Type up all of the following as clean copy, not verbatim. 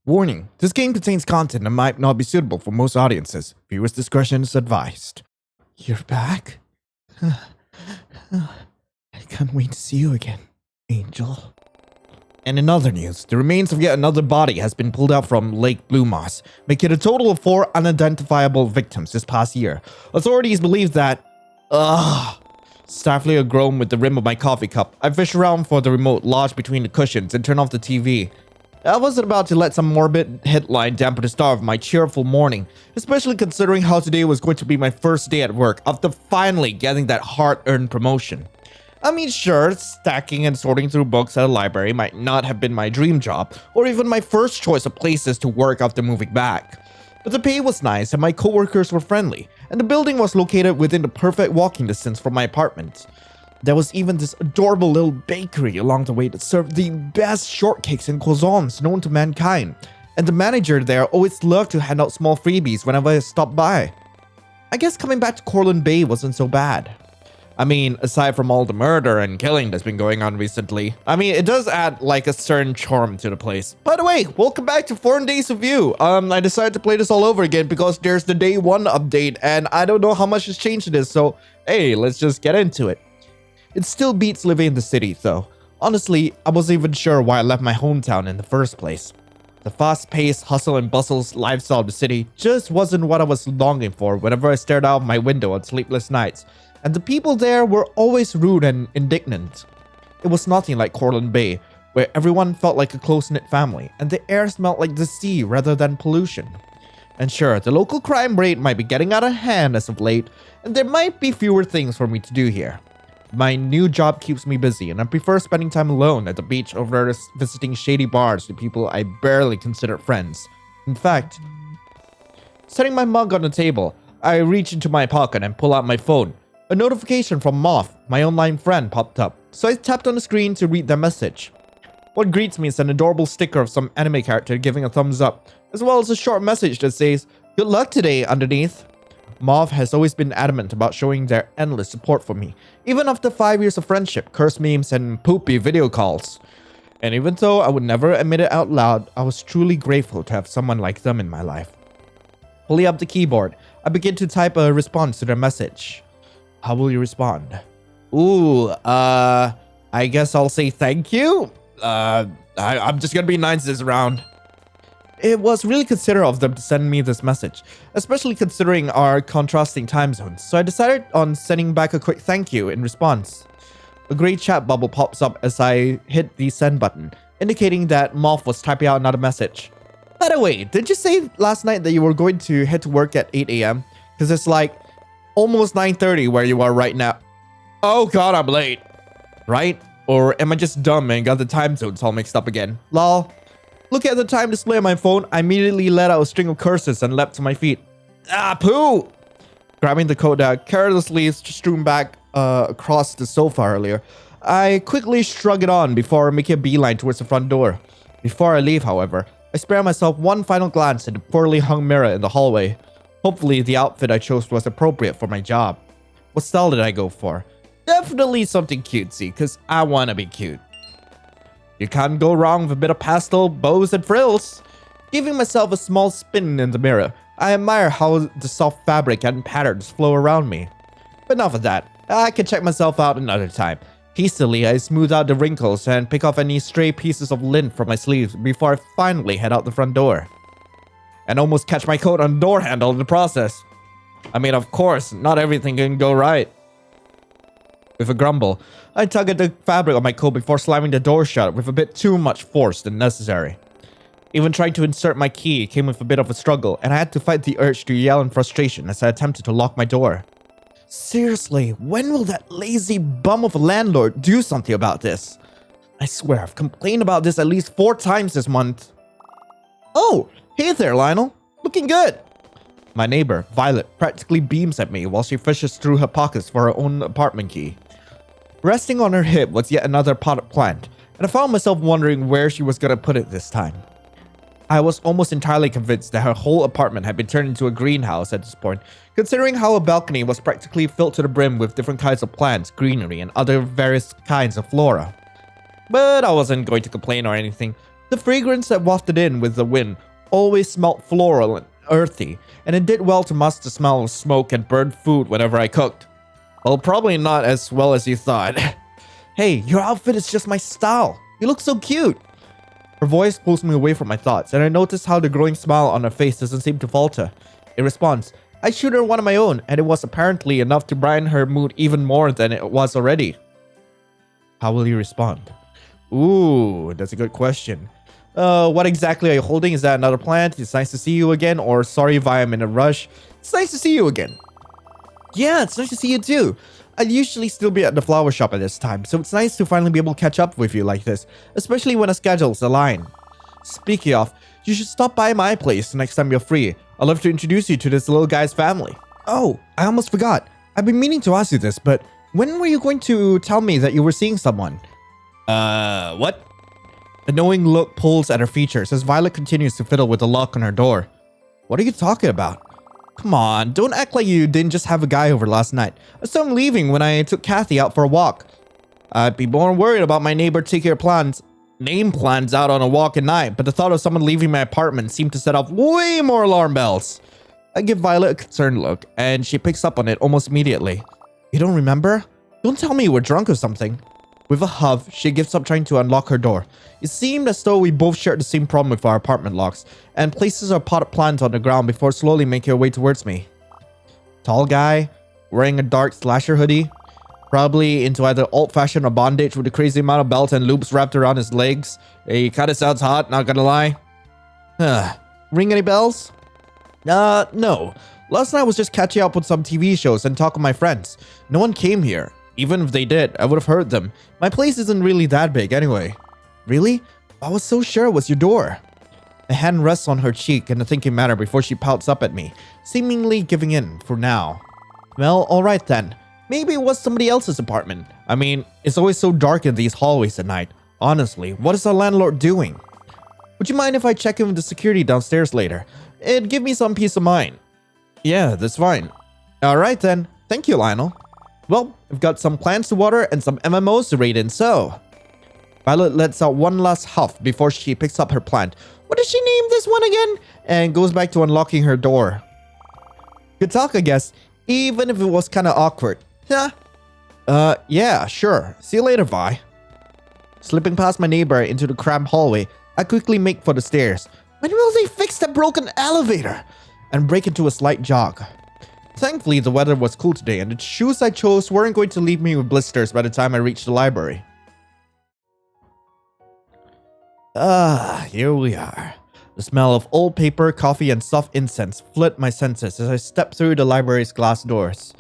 Warning, this game contains content that might not be suitable for most audiences. Viewers' discretion is advised. You're back? I can't wait to see you again, Angel. And in other news, the remains of yet another body has been pulled out from Lake Blue Moss, making a total of 4 unidentifiable victims this past year. Authorities believe that... Stifling a groan with the rim of my coffee cup, I fish around for the remote lodged between the cushions and turn off the TV. I wasn't about to let some morbid headline dampen the start of my cheerful morning, especially considering how today was going to be my first day at work after finally getting that hard-earned promotion. I mean, sure, stacking and sorting through books at a library might not have been my dream job, or even my first choice of places to work after moving back. But the pay was nice and my coworkers were friendly, and the building was located within the perfect walking distance from my apartment. There was even this adorable little bakery along the way that served the best shortcakes and croissants known to mankind, and the manager there always loved to hand out small freebies whenever I stopped by. I guess coming back to Cortland Bay wasn't so bad. I mean, aside from all the murder and killing that's been going on recently, I mean, it does add like a certain charm to the place. By the way, welcome back to 4 Days of You. I decided to play this all over again because there's the day 1 update and I don't know how much has changed in this, so hey, let's just get into it. It still beats living in the city though. Honestly, I wasn't even sure why I left my hometown in the first place. The fast-paced hustle and bustle lifestyle of the city just wasn't what I was longing for whenever I stared out of my window on sleepless nights. And the people there were always rude and indignant. It was nothing like Cortland Bay, where everyone felt like a close-knit family, and the air smelled like the sea rather than pollution. And sure, the local crime rate might be getting out of hand as of late, and there might be fewer things for me to do here. My new job keeps me busy, and I prefer spending time alone at the beach over visiting shady bars with people I barely consider friends. In fact, setting my mug on the table, I reach into my pocket and pull out my phone. A notification from Moth, my online friend, popped up, so I tapped on the screen to read their message. What greets me is an adorable sticker of some anime character giving a thumbs up, as well as a short message that says, "Good luck today," underneath. Moth has always been adamant about showing their endless support for me, even after 5 years of friendship, curse memes, and poopy video calls. And even though I would never admit it out loud, I was truly grateful to have someone like them in my life. Pulling up the keyboard, I begin to type a response to their message. How will you respond? I guess I'll say thank you. I'm just gonna be nice this round. It was really considerate of them to send me this message, especially considering our contrasting time zones, so I decided on sending back a quick thank you in response. A gray chat bubble pops up as I hit the send button, indicating that Moth was typing out another message. By the way, did you say last night that you were going to head to work at 8 a.m? Because it's like almost 9:30 where you are right now. Oh god, I'm late. Right? Or am I just dumb and got the time zones all mixed up again? Lol. Looking at the time display on my phone, I immediately let out a string of curses and leapt to my feet. Ah, poo! Grabbing the coat that I carelessly strewn back across the sofa earlier, I quickly shrug it on before making a beeline towards the front door. Before I leave, however, I spare myself one final glance at the poorly hung mirror in the hallway. Hopefully, the outfit I chose was appropriate for my job. What style did I go for? Definitely something cutesy, because I want to be cute. You can't go wrong with a bit of pastel, bows, and frills. Giving myself a small spin in the mirror, I admire how the soft fabric and patterns flow around me. But enough of that, I can check myself out another time. Hastily, I smooth out the wrinkles and pick off any stray pieces of lint from my sleeves before I finally head out the front door. And almost catch my coat on the door handle in the process. I mean, of course, not everything can go right. With a grumble, I tug at the fabric of my coat before slamming the door shut with a bit too much force than necessary. Even trying to insert my key came with a bit of a struggle, and I had to fight the urge to yell in frustration as I attempted to lock my door. Seriously, when will that lazy bum of a landlord do something about this? I swear, I've complained about this at least 4 times this month. Oh, hey there, Lionel. Looking good. My neighbor, Violet, practically beams at me while she fishes through her pockets for her own apartment key. Resting on her hip was yet another potted plant, and I found myself wondering where she was gonna put it this time. I was almost entirely convinced that her whole apartment had been turned into a greenhouse at this point, considering how a balcony was practically filled to the brim with different kinds of plants, greenery, and other various kinds of flora. But I wasn't going to complain or anything. The fragrance that wafted in with the wind always smelled floral and earthy, and it did well to mask the smell of smoke and burnt food whenever I cooked. Well, probably not as well as you thought. Hey, your outfit is just my style. You look so cute. Her voice pulls me away from my thoughts, and I notice how the growing smile on her face doesn't seem to falter. In response, I shoot her one of my own, and it was apparently enough to brighten her mood even more than it was already. How will you respond? Ooh, that's a good question. What exactly are you holding? Is that another plant? It's nice to see you again, or sorry if I am in a rush. It's nice to see you again. Yeah, it's nice to see you too. I'd usually still be at the flower shop at this time, so it's nice to finally be able to catch up with you like this, especially when the schedules align. Speaking of, you should stop by my place next time you're free. I'd love to introduce you to this little guy's family. Oh, I almost forgot. I've been meaning to ask you this, but when were you going to tell me that you were seeing someone? What? A knowing look pulls at her features as Violet continues to fiddle with the lock on her door. What are you talking about? Come on, don't act like you didn't just have a guy over last night. I saw him leaving when I took Kathy out for a walk. I'd be more worried about my neighbor taking her name plans out on a walk at night, but the thought of someone leaving my apartment seemed to set off way more alarm bells. I give Violet a concerned look, and she picks up on it almost immediately. You don't remember? Don't tell me you were drunk or something. With a huff, she gives up trying to unlock her door. It seemed as though we both shared the same problem with our apartment locks, and places her potted plant on the ground before slowly making her way towards me. Tall guy, wearing a dark slasher hoodie, probably into either old-fashioned or bondage with a crazy amount of belt and loops wrapped around his legs. He kinda sounds hot, not gonna lie. Ring any bells? No. Last night was just catching up with some TV shows and talking with my friends. No one came here. Even if they did, I would have heard them. My place isn't really that big anyway. Really? I was so sure it was your door. A hand rests on her cheek in a thinking manner before she pouts up at me, seemingly giving in for now. Well, alright then. Maybe it was somebody else's apartment. I mean, it's always so dark in these hallways at night. Honestly, what is our landlord doing? Would you mind if I check in with the security downstairs later? It'd give me some peace of mind. Yeah, that's fine. Alright then. Thank you, Lionel. Well, I've got some plants to water and some MMOs to raid in, so... Violet lets out one last huff before she picks up her plant. What did she name this one again? And goes back to unlocking her door. Good talk, I guess. Even if it was kinda awkward. Yeah, sure. See you later, Vi. Slipping past my neighbor into the cramped hallway, I quickly make for the stairs. When will they fix that broken elevator? And break into a slight jog. Thankfully, the weather was cool today, and the shoes I chose weren't going to leave me with blisters by the time I reached the library. Here we are. The smell of old paper, coffee, and soft incense flood my senses as I step through the library's glass doors.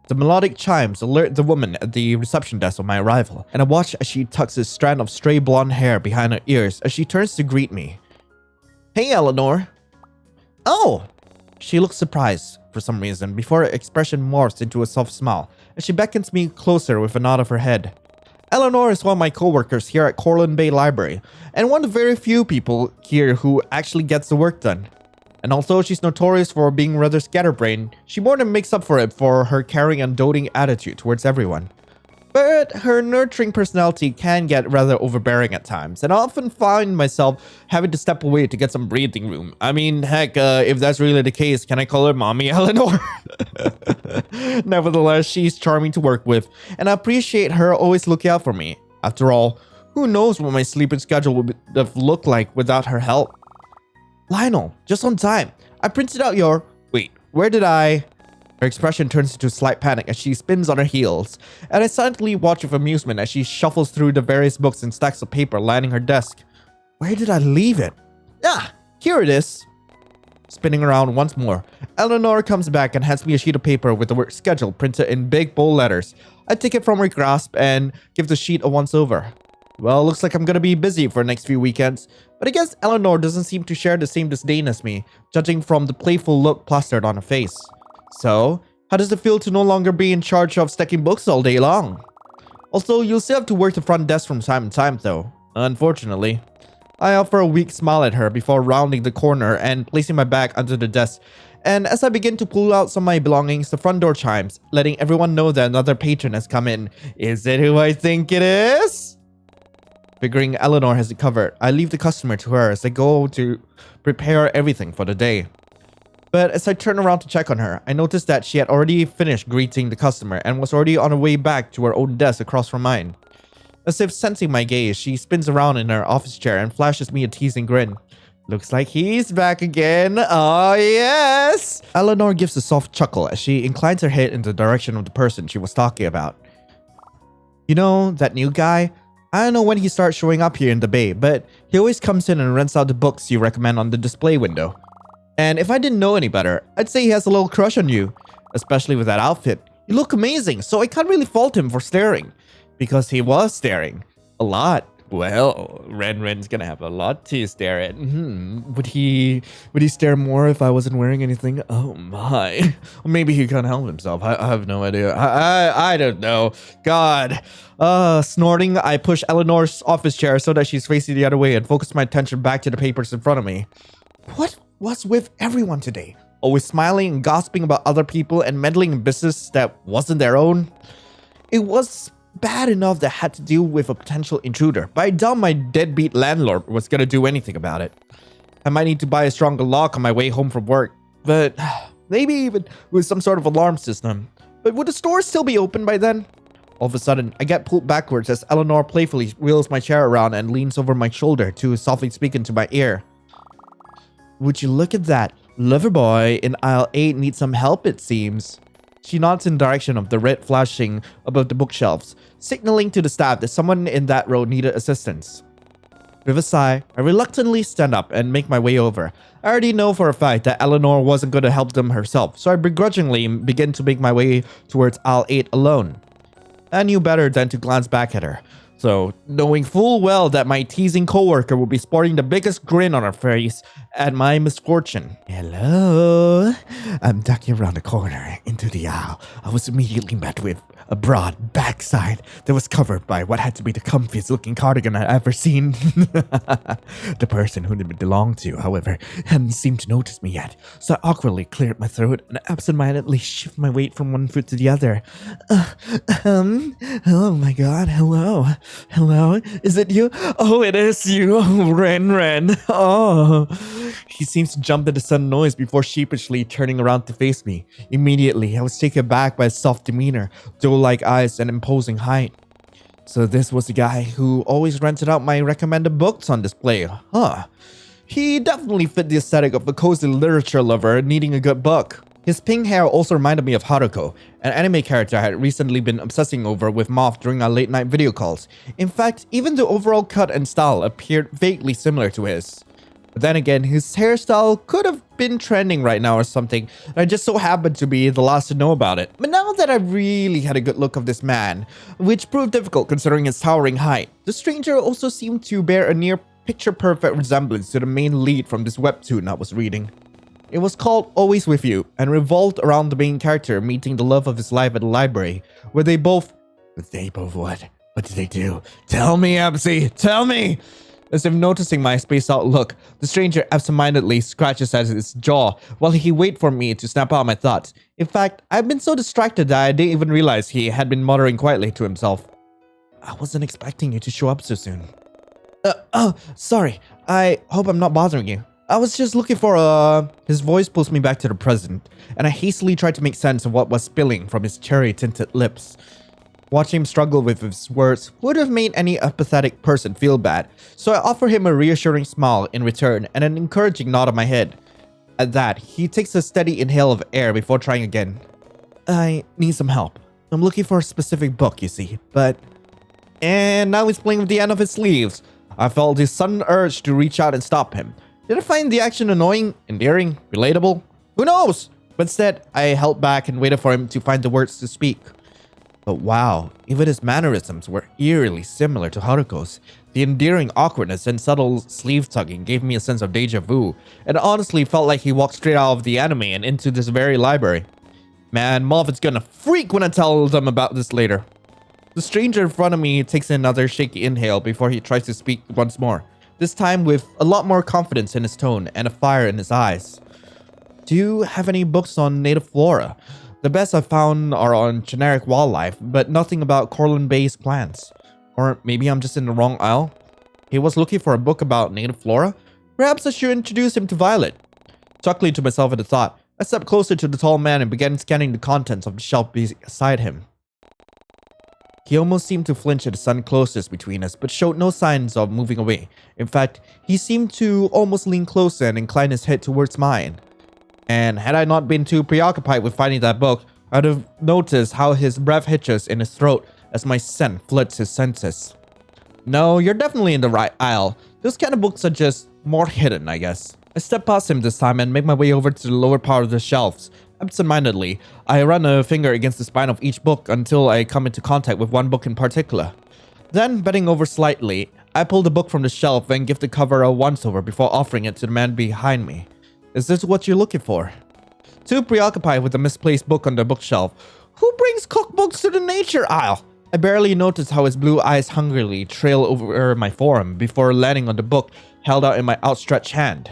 The melodic chimes alert the woman at the reception desk of my arrival, and I watch as she tucks a strand of stray blonde hair behind her ears as she turns to greet me. Hey, Eleanor. Oh! She looks surprised for some reason before her expression morphs into a soft smile as she beckons me closer with a nod of her head. Eleanor is one of my co-workers here at Corlin Bay Library, and one of the very few people here who actually gets the work done. And although she's notorious for being rather scatterbrained, she more than makes up for it for her caring and doting attitude towards everyone. But her nurturing personality can get rather overbearing at times, and I often find myself having to step away to get some breathing room. I mean, heck, if that's really the case, can I call her Mommy Eleanor? Nevertheless, she's charming to work with, and I appreciate her always looking out for me. After all, who knows what my sleeping schedule would have looked like without her help? Lionel, just on time. I printed out your... Wait, where did I... Her expression turns into slight panic as she spins on her heels, and I silently watch with amusement as she shuffles through the various books and stacks of paper lining her desk. Where did I leave it? Here it is. Spinning around once more, Eleanor comes back and hands me a sheet of paper with the word schedule printed in big bold letters. I take it from her grasp and give the sheet a once over. Well, looks like I'm gonna be busy for the next few weekends, but I guess Eleanor doesn't seem to share the same disdain as me, judging from the playful look plastered on her face. So, how does it feel to no longer be in charge of stacking books all day long? Also, you'll still have to work the front desk from time to time though, unfortunately. I offer a weak smile at her before rounding the corner and placing my bag under the desk, and as I begin to pull out some of my belongings, the front door chimes, letting everyone know that another patron has come in. Is it who I think it is? Figuring Eleanor has it covered, I leave the customer to her as I go to prepare everything for the day. But as I turn around to check on her, I noticed that she had already finished greeting the customer and was already on her way back to her own desk across from mine. As if sensing my gaze, she spins around in her office chair and flashes me a teasing grin. Looks like he's back again. Oh, yes! Eleanor gives a soft chuckle as she inclines her head in the direction of the person she was talking about. You know, that new guy? I don't know when he starts showing up here in the Bay, but he always comes in and rents out the books you recommend on the display window. And if I didn't know any better, I'd say he has a little crush on you. Especially with that outfit. You look amazing, so I can't really fault him for staring. Because he was staring. A lot. Well, Renren's gonna have a lot to stare at. Would he stare more if I wasn't wearing anything? Oh my. Or maybe he can't help himself. I have no idea. I don't know. God. Snorting, I push Eleanor's office chair so that she's facing the other way and focus my attention back to the papers in front of me. What was with everyone today? Always smiling and gossiping about other people and meddling in business that wasn't their own? It was bad enough that I had to deal with a potential intruder, but I doubt my deadbeat landlord was gonna do anything about it. I might need to buy a stronger lock on my way home from work, but maybe even with some sort of alarm system. But would the store still be open by then? All of a sudden, I get pulled backwards as Eleanor playfully wheels my chair around and leans over my shoulder to softly speak into my ear. Would you look at that? Lover boy in aisle 8 needs some help, it seems. She nods in the direction of the red flashing above the bookshelves, signaling to the staff that someone in that row needed assistance. With a sigh, I reluctantly stand up and make my way over. I already know for a fact that Eleanor wasn't going to help them herself, so I begrudgingly begin to make my way towards aisle 8 alone. I knew better than to glance back at her. So, knowing full well that my teasing coworker would be sporting the biggest grin on her face at my misfortune. Hello? I'm ducking around the corner into the aisle. I was immediately met with a broad backside that was covered by what had to be the comfiest looking cardigan I'd ever seen. The person who it belonged to, however, hadn't seemed to notice me yet, so I awkwardly cleared my throat and absentmindedly shifted my weight from one foot to the other. Oh my god, hello. Hello, is it you? Oh, it is you, Renren. Oh. He seems to jump at the sudden noise before sheepishly turning around to face me. Immediately, I was taken aback by his soft demeanor, doe-like eyes, and imposing height. So this was the guy who always rented out my recommended books on display, huh? He definitely fit the aesthetic of a cozy literature lover needing a good book. His pink hair also reminded me of Haruko, an anime character I had recently been obsessing over with Moth during our late night video calls. In fact, even the overall cut and style appeared vaguely similar to his. But then again, his hairstyle could have been trending right now or something, and I just so happened to be the last to know about it. But now that I really had a good look of this man, which proved difficult considering his towering height, the stranger also seemed to bear a near picture-perfect resemblance to the main lead from this webtoon I was reading. It was called Always With You and revolved around the main character meeting the love of his life at the library, where they both what? What did they do? Tell me, Absy, tell me! As if noticing my spaced out look, the stranger absentmindedly scratches at his jaw while he waits for me to snap out my thoughts. In fact, I've been so distracted that I didn't even realize he had been muttering quietly to himself. I wasn't expecting you to show up so soon. Sorry. I hope I'm not bothering you. I was just looking for His voice pulls me back to the present, and I hastily tried to make sense of what was spilling from his cherry-tinted lips. Watching him struggle with his words would have made any apathetic person feel bad, so I offer him a reassuring smile in return and an encouraging nod of my head. At that, he takes a steady inhale of air before trying again. I need some help. I'm looking for a specific book, you see, but... And now he's playing with the end of his sleeves. I felt his sudden urge to reach out and stop him. Did I find the action annoying, endearing, relatable? Who knows? But instead, I held back and waited for him to find the words to speak. But wow, even his mannerisms were eerily similar to Haruko's. The endearing awkwardness and subtle sleeve tugging gave me a sense of deja vu, and honestly felt like he walked straight out of the anime and into this very library. Man, Moffat's gonna freak when I tell them about this later. The stranger in front of me takes another shaky inhale before he tries to speak once more, this time with a lot more confidence in his tone and a fire in his eyes. Do you have any books on native flora? The best I've found are on generic wildlife, but nothing about Corlin-based plants. Or maybe I'm just in the wrong aisle? he was looking for a book about native flora. Perhaps I should introduce him to Violet. Chuckling to myself at the thought, I stepped closer to the tall man and began scanning the contents of the shelf beside him. He almost seemed to flinch at the sudden closeness between us, but showed no signs of moving away. In fact, he seemed to almost lean closer and incline his head towards mine. And had I not been too preoccupied with finding that book, I'd have noticed how his breath hitches in his throat as my scent floods his senses. No, you're definitely in the right aisle. Those kind of books are just more hidden, I guess. I stepped past him this time and make my way over to the lower part of the shelves. Absent-mindedly, I run a finger against the spine of each book until I come into contact with one book in particular. Then, bending over slightly, I pull the book from the shelf and give the cover a once-over before offering it to the man behind me. Is this what you're looking for? Too preoccupied with the misplaced book on the bookshelf, who brings cookbooks to the nature aisle? I barely noticed how his blue eyes hungrily trail over my forearm before landing on the book held out in my outstretched hand.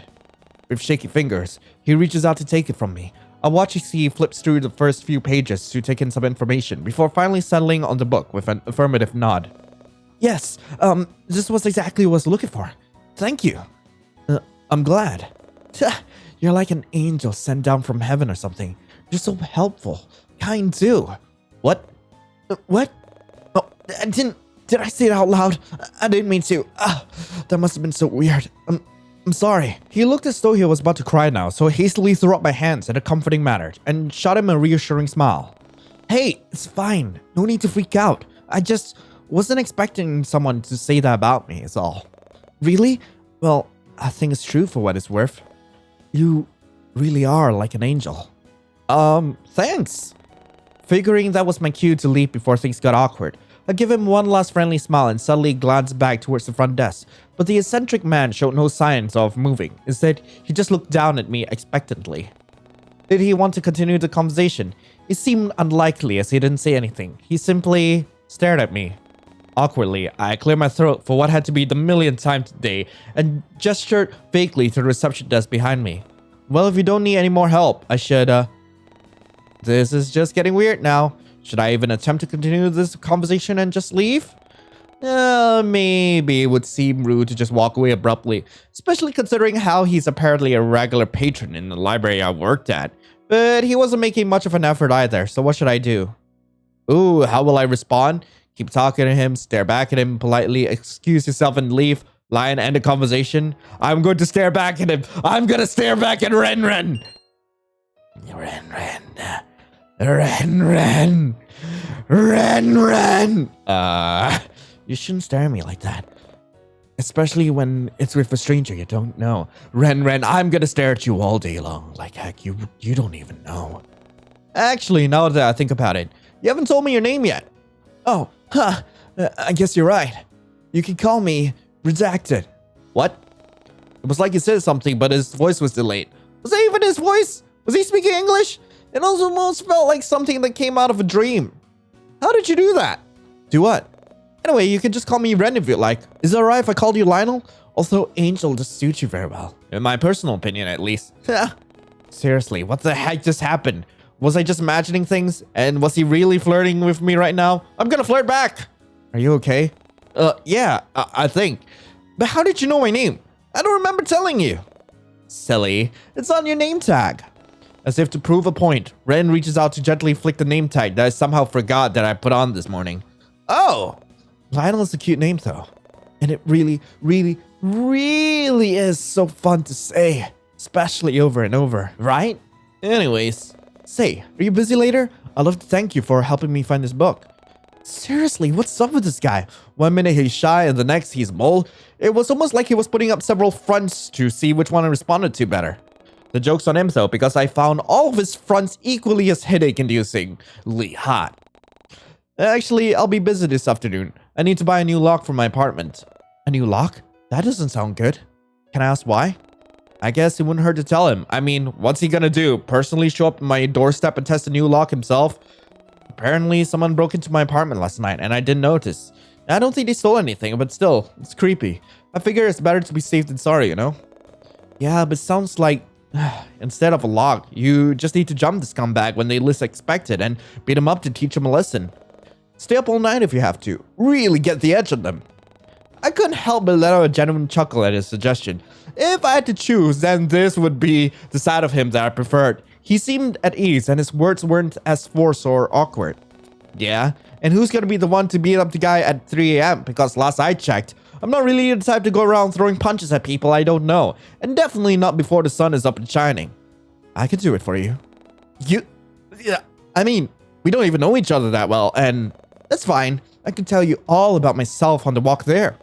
With shaky fingers, he reaches out to take it from me. I watch as he flips through the first few pages to take in some information before finally settling on the book with an affirmative nod. Yes, this was exactly what I was looking for. Thank you. I'm glad. You're like an angel sent down from heaven or something. You're so helpful. Kind too. What? What? Oh, did I say it out loud? I didn't mean to. That must have been so weird. I'm sorry. He looked as though he was about to cry now, so I hastily threw up my hands in a comforting manner and shot him a reassuring smile. Hey, it's fine. No need to freak out. I just wasn't expecting someone to say that about me, is all. Really? Well, I think it's true for what it's worth. You really are like an angel. Thanks. Figuring that was my cue to leave before things got awkward, I give him one last friendly smile and suddenly glanced back towards the front desk, but the eccentric man showed no signs of moving. Instead, he just looked down at me expectantly. Did he want to continue the conversation? It seemed unlikely as he didn't say anything. He simply stared at me. Awkwardly, I cleared my throat for what had to be the millionth time today and gestured vaguely to the reception desk behind me. Well, if you don't need any more help, I should, This is just getting weird now. Should I even attempt to continue this conversation and just leave? Maybe it would seem rude to just walk away abruptly, especially considering how he's apparently a regular patron in the library I worked at. But he wasn't making much of an effort either, so what should I do? Ooh, how will I respond? Keep talking to him, stare back at him politely, excuse yourself and leave, lie and end the conversation? I'm going to stare back at him. I'm going to stare back at Renren. Renren. You shouldn't stare at me like that. Especially when it's with a stranger you don't know. Renren, I'm gonna stare at you all day long. Like heck, you don't even know. Actually, now that I think about it, you haven't told me your name yet. Oh, I guess you're right. You can call me Redacted. What? It was like he said something, but his voice was delayed. Was that even his voice? Was he speaking English? It almost felt like something that came out of a dream. How did you do that? Do what? Anyway, you can just call me Ren if you like. Is it alright if I called you Lionel? Although Angel just suits you very well. In my personal opinion, at least. Seriously, what the heck just happened? Was I just imagining things? And was he really flirting with me right now? I'm gonna flirt back! Are you okay? Yeah, I think. But how did you know my name? I don't remember telling you. Silly. It's on your name tag. As if to prove a point, Ren reaches out to gently flick the name tag that I somehow forgot that I put on this morning. Oh! Lionel is a cute name though. And it really is so fun to say. Especially over and over, right? Anyways, say, are you busy later? I'd love to thank you for helping me find this book. Seriously, what's up with this guy? One minute he's shy and the next he's bold. It was almost like he was putting up several fronts to see which one I responded to better. The joke's on him though, because I found all of his fronts equally as headache-inducingly hot. Actually, I'll be busy this afternoon. I need to buy a new lock for my apartment. A new lock? That doesn't sound good. Can I ask why? I guess it wouldn't hurt to tell him. I mean, what's he gonna do? Personally show up at my doorstep and test a new lock himself? Apparently, someone broke into my apartment last night and I didn't notice. I don't think they stole anything, but still, it's creepy. I figure it's better to be safe than sorry, you know? Yeah, but it sounds like instead of a lock, you just need to jump the scumbag when they least expect it and beat him up to teach him a lesson. Stay up all night if you have to. Really get the edge on them. I couldn't help but let out a genuine chuckle at his suggestion. If I had to choose, then this would be the side of him that I preferred. He seemed at ease and his words weren't as forced or awkward. Yeah, and who's gonna be the one to beat up the guy at 3 a.m? Because last I checked, I'm not really the type to go around throwing punches at people I don't know. And definitely not before the sun is up and shining. I could do it for you. Yeah, I mean, we don't even know each other that well, and that's fine. I can tell you all about myself on the walk there.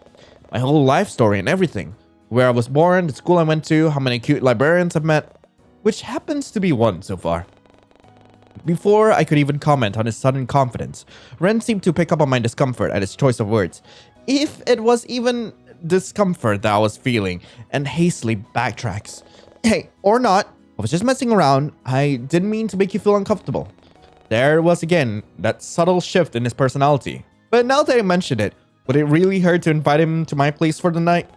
My whole life story and everything. Where I was born, the school I went to, how many cute librarians I've met. Which happens to be one so far. Before I could even comment on his sudden confidence, Ren seemed to pick up on my discomfort at his choice of words. If it was even discomfort that I was feeling, and hastily backtracks. Hey, or not, I was just messing around. I didn't mean to make you feel uncomfortable. There was again that subtle shift in his personality. But now that I mentioned it, would it really hurt to invite him to my place for the night?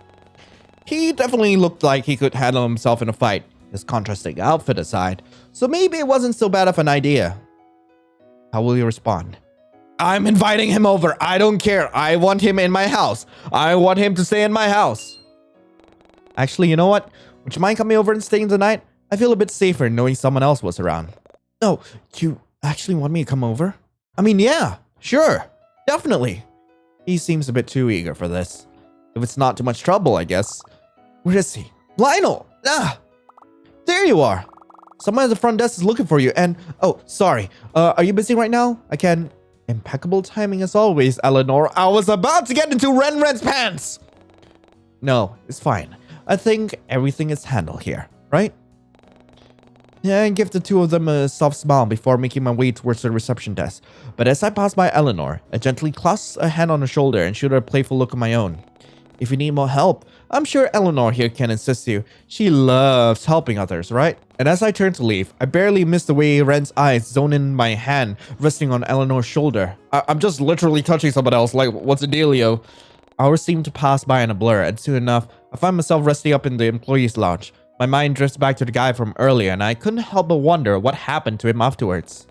He definitely looked like he could handle himself in a fight, his contrasting outfit aside, so maybe it wasn't so bad of an idea. How will you respond? I'm inviting him over. I don't care. I want him in my house. I want him to stay in my house. Actually, you know what? Would you mind coming over and staying the night? I feel a bit safer knowing someone else was around. No, you actually want me to come over? I mean, yeah, sure, definitely. He seems a bit too eager for this. If it's not too much trouble, I guess. Where is he? Lionel! Ah! There you are. Someone at the front desk is looking for you and... Oh, sorry. Are you busy right now? I can... Impeccable timing as always, Eleanor. I was about to get into Renren's pants! No, it's fine. I think everything is handled here, right? Yeah, I give the two of them a soft smile before making my way towards the reception desk. But as I pass by Eleanor, I gently clasp a hand on her shoulder and shoot her a playful look of my own. If you need more help, I'm sure Eleanor here can assist you. She loves helping others, right? And as I turn to leave, I barely miss the way Ren's eyes zone in my hand resting on Eleanor's shoulder. I'm just literally touching someone else, like, what's the dealio? Hours seem to pass by in a blur, and soon enough, I find myself resting up in the employees' lounge. My mind drifts back to the guy from earlier, and I couldn't help but wonder what happened to him afterwards.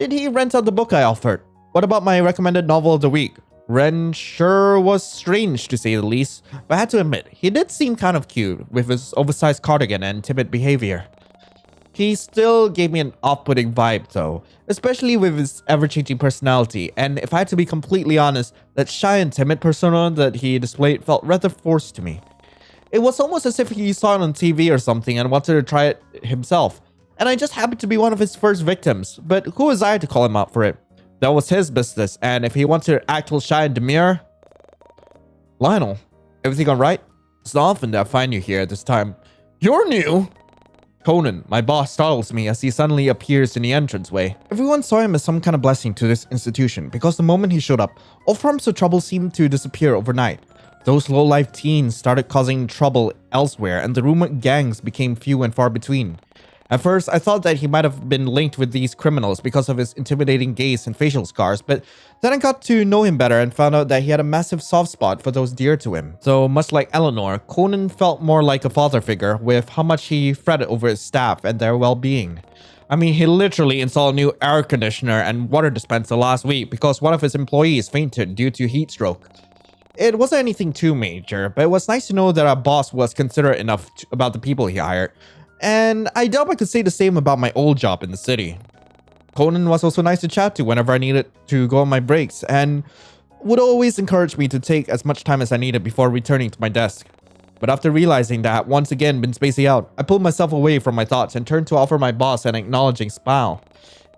Did he rent out the book I offered? What about my recommended novel of the week? Ren sure was strange to say the least, but I had to admit, he did seem kind of cute with his oversized cardigan and timid behavior. He still gave me an off-putting vibe though, especially with his ever-changing personality, and if I had to be completely honest, that shy and timid persona that he displayed felt rather forced to me. It was almost as if he saw it on TV or something and wanted to try it himself, and I just happened to be one of his first victims, but who was I to call him out for it? That was his business, and if he wanted to act all shy and demure... Lionel, everything alright? It's not often that I find you here at this time. You're new? Conan, my boss, startles me as he suddenly appears in the entranceway. Everyone saw him as some kind of blessing to this institution, because the moment he showed up, all forms of trouble seemed to disappear overnight. Those low-life teens started causing trouble elsewhere, and the rumored gangs became few and far between. At first, I thought that he might have been linked with these criminals because of his intimidating gaze and facial scars, but then I got to know him better and found out that he had a massive soft spot for those dear to him. So much like Eleanor, Conan felt more like a father figure with how much he fretted over his staff and their well-being. I mean, he literally installed a new air conditioner and water dispenser last week because one of his employees fainted due to heat stroke. It wasn't anything too major, but it was nice to know that our boss was considerate enough about the people he hired. And I doubt I could say the same about my old job in the city. Conan was also nice to chat to whenever I needed to go on my breaks, and would always encourage me to take as much time as I needed before returning to my desk. But after realizing that I had once again been spacing out, I pulled myself away from my thoughts and turned to offer my boss an acknowledging smile.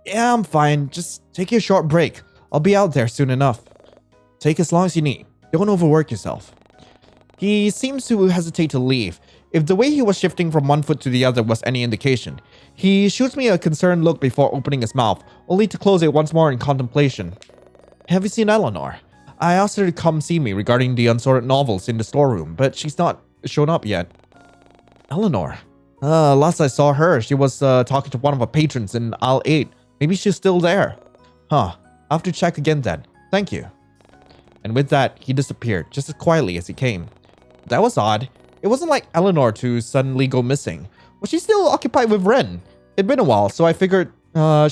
Yeah, I'm fine. Just take a short break. I'll be out there soon enough. Take as long as you need. Don't overwork yourself. He seems to hesitate to leave. If the way he was shifting from one foot to the other was any indication, he shoots me a concerned look before opening his mouth, only to close it once more in contemplation. Have you seen Eleanor? I asked her to come see me regarding the unsorted novels in the storeroom, but she's not shown up yet. Eleanor? Last I saw her, she was talking to one of our patrons in aisle 8. Maybe she's still there. Huh. I'll have to check again then. Thank you. And with that, he disappeared just as quietly as he came. That was odd. It wasn't like Eleanor to suddenly go missing. Was she still occupied with Ren? It'd been a while, so I figured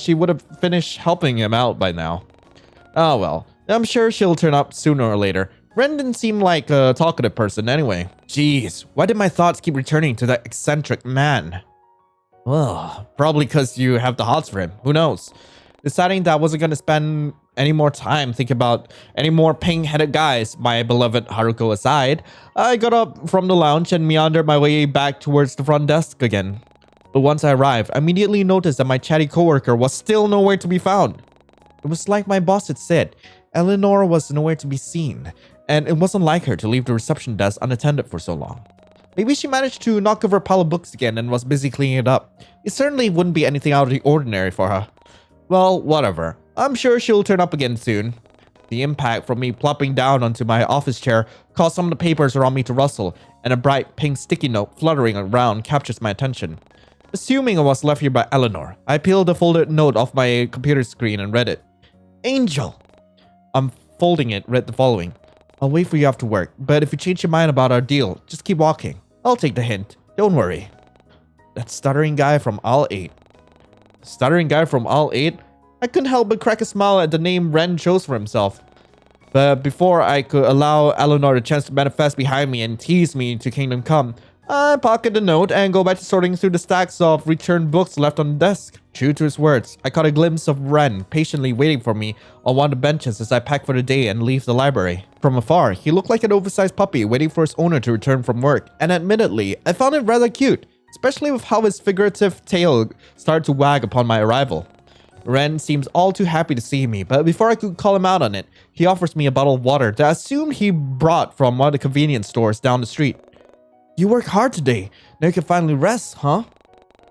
she would have finished helping him out by now. Oh well, I'm sure she'll turn up sooner or later. Ren didn't seem like a talkative person anyway. Jeez, why did my thoughts keep returning to that eccentric man? Well, probably because you have the hots for him. Who knows? Deciding that I wasn't going to spend any more time thinking about any more pink-headed guys, my beloved Haruko aside, I got up from the lounge and meandered my way back towards the front desk again. But once I arrived, I immediately noticed that my chatty coworker was still nowhere to be found. It was like my boss had said, Eleanor was nowhere to be seen, and it wasn't like her to leave the reception desk unattended for so long. Maybe she managed to knock over a pile of books again and was busy cleaning it up. It certainly wouldn't be anything out of the ordinary for her. Well, whatever. I'm sure she'll turn up again soon. The impact from me plopping down onto my office chair caused some of the papers around me to rustle, and a bright pink sticky note fluttering around captures my attention. Assuming it was left here by Eleanor, I peeled the folded note off my computer screen and read it. Angel! Unfolding it, read the following. I'll wait for you after work, but if you change your mind about our deal, just keep walking. I'll take the hint. Don't worry. That stuttering guy from Aisle 8. Stuttering guy from Aisle 8? I couldn't help but crack a smile at the name Ren chose for himself. But before I could allow Eleanor the chance to manifest behind me and tease me to Kingdom Come, I pocket the note and go back to sorting through the stacks of returned books left on the desk. True to his words, I caught a glimpse of Ren patiently waiting for me on one of the benches as I pack for the day and leave the library. From afar, he looked like an oversized puppy waiting for his owner to return from work, and admittedly, I found it rather cute, especially with how his figurative tail started to wag upon my arrival. Ren seems all too happy to see me, but before I could call him out on it, he offers me a bottle of water that I assumed he brought from one of the convenience stores down the street. You work hard today. Now you can finally rest, huh?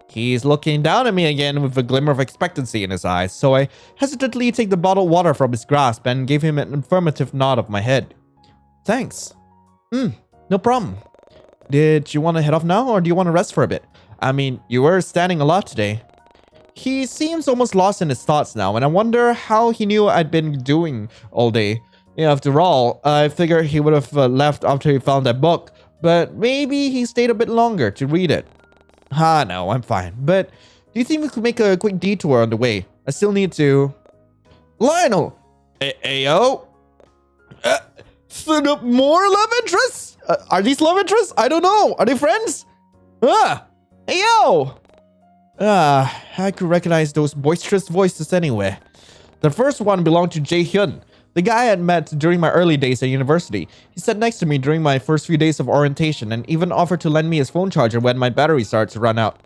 He's looking down at me again with a glimmer of expectancy in his eyes, so I hesitantly take the bottled water from his grasp and gave him an affirmative nod of my head. Thanks. No problem. Did you want to head off now, or do you want to rest for a bit? I mean, you were standing a lot today. He seems almost lost in his thoughts now, and I wonder how he knew I'd been doing all day. After all, I figured he would have left after he found that book, but maybe he stayed a bit longer to read it. No, I'm fine. But do you think we could make a quick detour on the way? I still need to... Lionel! Ayo? More love interests? Are these love interests? I don't know. Are they friends? Ayo! I could recognize those boisterous voices anywhere. The first one belonged to Jae-hyun, the guy I had met during my early days at university. He sat next to me during my first few days of orientation and even offered to lend me his phone charger when my battery started to run out.